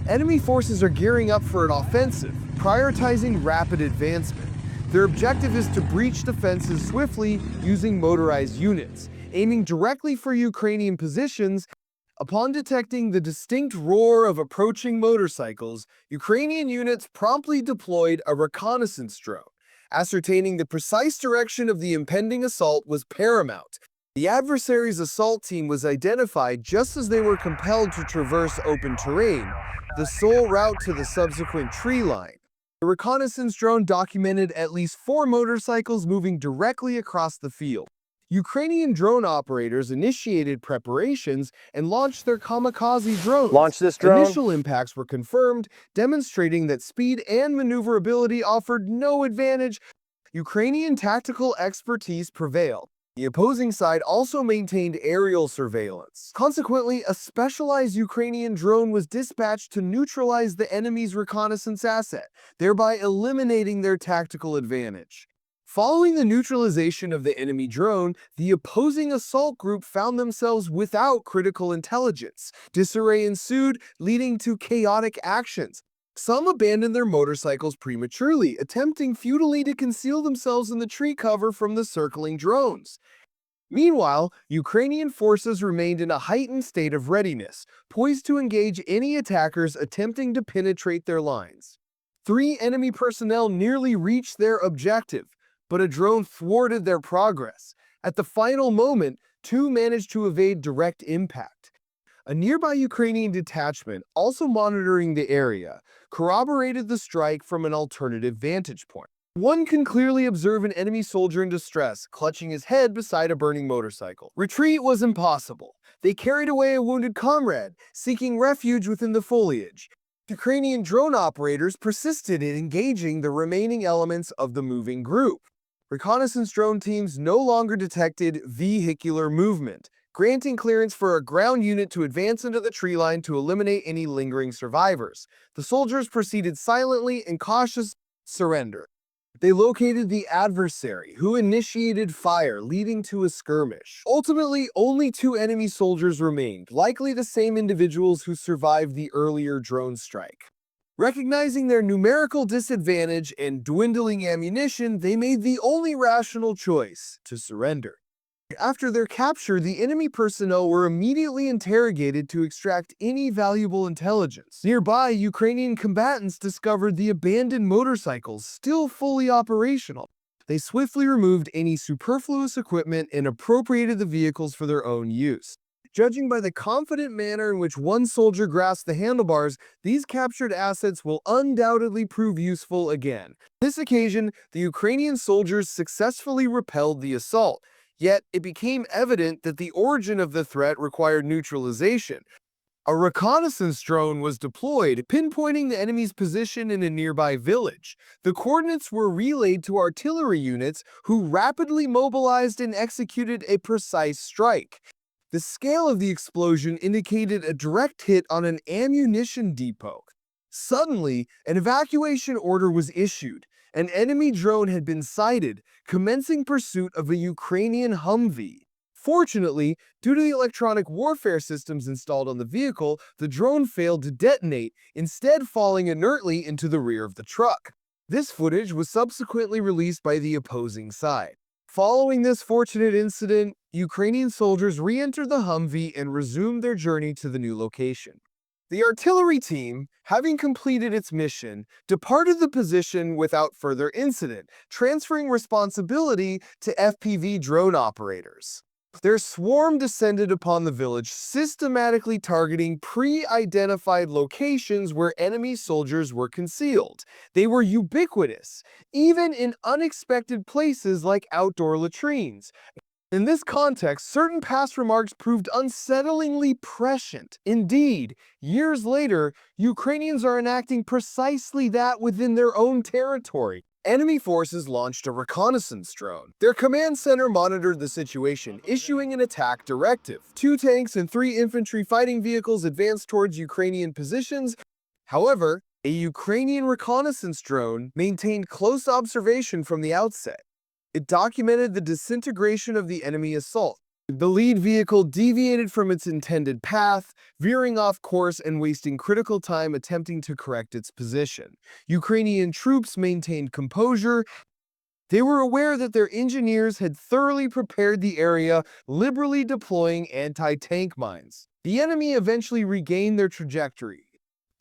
Enemy forces are gearing up for an offensive, prioritizing rapid advancement. Their objective is to breach defenses swiftly using motorized units, aiming directly for Ukrainian positions. Upon detecting the distinct roar of approaching motorcycles, Ukrainian units promptly deployed a reconnaissance drone. Ascertaining the precise direction of the impending assault was paramount. The adversary's assault team was identified just as they were compelled to traverse open terrain, the sole route to the subsequent tree line. The reconnaissance drone documented at least 4 motorcycles moving directly across the field. Ukrainian drone operators initiated preparations and launched their kamikaze drones. Launch this drone. Initial impacts were confirmed, demonstrating that speed and maneuverability offered no advantage. Ukrainian tactical expertise prevailed. The opposing side also maintained aerial surveillance. Consequently, a specialized Ukrainian drone was dispatched to neutralize the enemy's reconnaissance asset, thereby eliminating their tactical advantage. Following the neutralization of the enemy drone, the opposing assault group found themselves without critical intelligence. Disarray ensued, leading to chaotic actions. Some abandoned their motorcycles prematurely, attempting futilely to conceal themselves in the tree cover from the circling drones. Meanwhile, Ukrainian forces remained in a heightened state of readiness, poised to engage any attackers attempting to penetrate their lines. 3 enemy personnel nearly reached their objective, but a drone thwarted their progress. At the final moment, 2 managed to evade direct impact. A nearby Ukrainian detachment, also monitoring the area, corroborated the strike from an alternative vantage point. One can clearly observe an enemy soldier in distress, clutching his head beside a burning motorcycle. Retreat was impossible. They carried away a wounded comrade, seeking refuge within the foliage. Ukrainian drone operators persisted in engaging the remaining elements of the moving group. Reconnaissance drone teams no longer detected vehicular movement, granting clearance for a ground unit to advance into the tree line to eliminate any lingering survivors. The soldiers proceeded silently and cautious surrender. They located the adversary, who initiated fire, leading to a skirmish. Ultimately, only 2 enemy soldiers remained, likely the same individuals who survived the earlier drone strike. Recognizing their numerical disadvantage and dwindling ammunition, they made the only rational choice: to surrender. After their capture, the enemy personnel were immediately interrogated to extract any valuable intelligence. Nearby, Ukrainian combatants discovered the abandoned motorcycles, still fully operational. They swiftly removed any superfluous equipment and appropriated the vehicles for their own use. Judging by the confident manner in which one soldier grasped the handlebars, these captured assets will undoubtedly prove useful again. On this occasion, the Ukrainian soldiers successfully repelled the assault. Yet, it became evident that the origin of the threat required neutralization. A reconnaissance drone was deployed, pinpointing the enemy's position in a nearby village. The coordinates were relayed to artillery units, who rapidly mobilized and executed a precise strike. The scale of the explosion indicated a direct hit on an ammunition depot. Suddenly, an evacuation order was issued. An enemy drone had been sighted, commencing pursuit of a Ukrainian Humvee. Fortunately, due to the electronic warfare systems installed on the vehicle, the drone failed to detonate, instead falling inertly into the rear of the truck. This footage was subsequently released by the opposing side. Following this fortunate incident, Ukrainian soldiers re-entered the Humvee and resumed their journey to the new location. The artillery team, having completed its mission, departed the position without further incident, transferring responsibility to FPV drone operators. Their swarm descended upon the village, systematically targeting pre-identified locations where enemy soldiers were concealed. They were ubiquitous, even in unexpected places like outdoor latrines. In this context, certain past remarks proved unsettlingly prescient. Indeed, years later, Ukrainians are enacting precisely that within their own territory. Enemy forces launched a reconnaissance drone. Their command center monitored the situation, issuing an attack directive. 2 tanks and 3 infantry fighting vehicles advanced towards Ukrainian positions. However, a Ukrainian reconnaissance drone maintained close observation from the outset. It documented the disintegration of the enemy assault, The lead vehicle deviated from its intended path, veering off course and wasting critical time attempting to correct its position. Ukrainian troops maintained composure. They were aware that their engineers had thoroughly prepared the area, liberally deploying anti-tank mines. The enemy eventually regained their trajectory.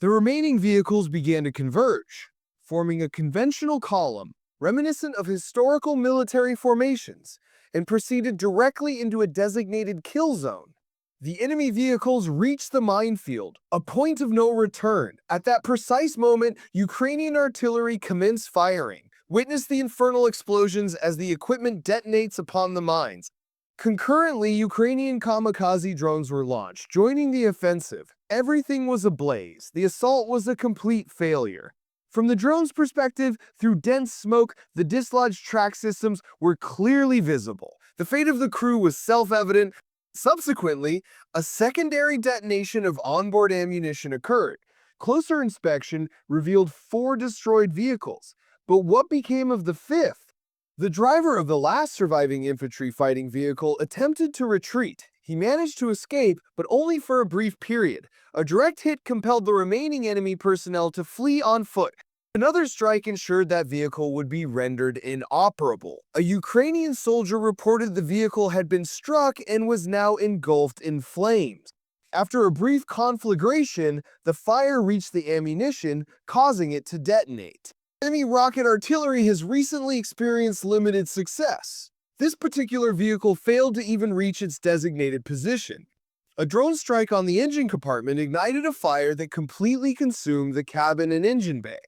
The remaining vehicles began to converge, forming a conventional column reminiscent of historical military formations, and proceeded directly into a designated kill zone. The enemy vehicles reached the minefield, a point of no return. At that precise moment, Ukrainian artillery commenced firing. Witness the infernal explosions as the equipment detonates upon the mines. Concurrently, Ukrainian kamikaze drones were launched, joining the offensive. Everything was ablaze. The assault was a complete failure. From the drone's perspective, through dense smoke, the dislodged track systems were clearly visible. The fate of the crew was self-evident. Subsequently, a secondary detonation of onboard ammunition occurred. Closer inspection revealed 4 destroyed vehicles. But what became of the 5th? The driver of the last surviving infantry fighting vehicle attempted to retreat. He managed to escape, but only for a brief period. A direct hit compelled the remaining enemy personnel to flee on foot. Another strike ensured that vehicle would be rendered inoperable. A Ukrainian soldier reported the vehicle had been struck and was now engulfed in flames. After a brief conflagration, the fire reached the ammunition, causing it to detonate. Enemy rocket artillery has recently experienced limited success. This particular vehicle failed to even reach its designated position. A drone strike on the engine compartment ignited a fire that completely consumed the cabin and engine bay.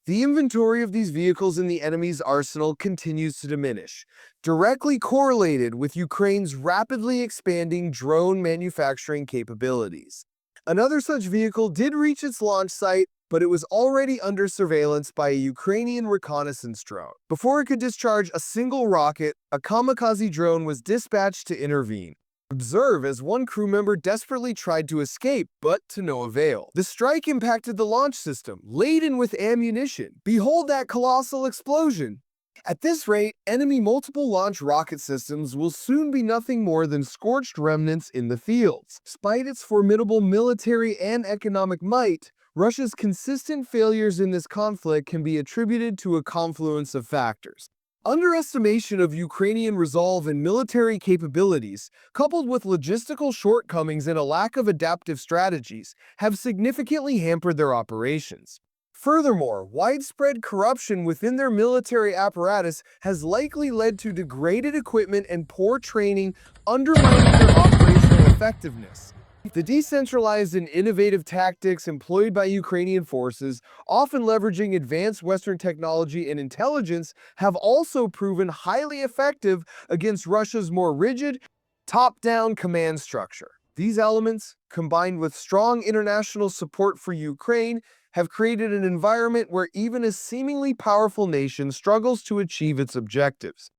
The inventory of these vehicles in the enemy's arsenal continues to diminish, directly correlated with Ukraine's rapidly expanding drone manufacturing capabilities. Another such vehicle did reach its launch site, but it was already under surveillance by a Ukrainian reconnaissance drone. Before it could discharge a single rocket, a kamikaze drone was dispatched to intervene. Observe as one crew member desperately tried to escape, but to no avail. The strike impacted the launch system, laden with ammunition. Behold that colossal explosion! At this rate, enemy multiple launch rocket systems will soon be nothing more than scorched remnants in the fields. Despite its formidable military and economic might, Russia's consistent failures in this conflict can be attributed to a confluence of factors. Underestimation of Ukrainian resolve and military capabilities, coupled with logistical shortcomings and a lack of adaptive strategies, have significantly hampered their operations. Furthermore, widespread corruption within their military apparatus has likely led to degraded equipment and poor training, undermining their operational effectiveness. The decentralized and innovative tactics employed by Ukrainian forces, often leveraging advanced Western technology and intelligence, have also proven highly effective against Russia's more rigid, top-down command structure. These elements, combined with strong international support for Ukraine, have created an environment where even a seemingly powerful nation struggles to achieve its objectives.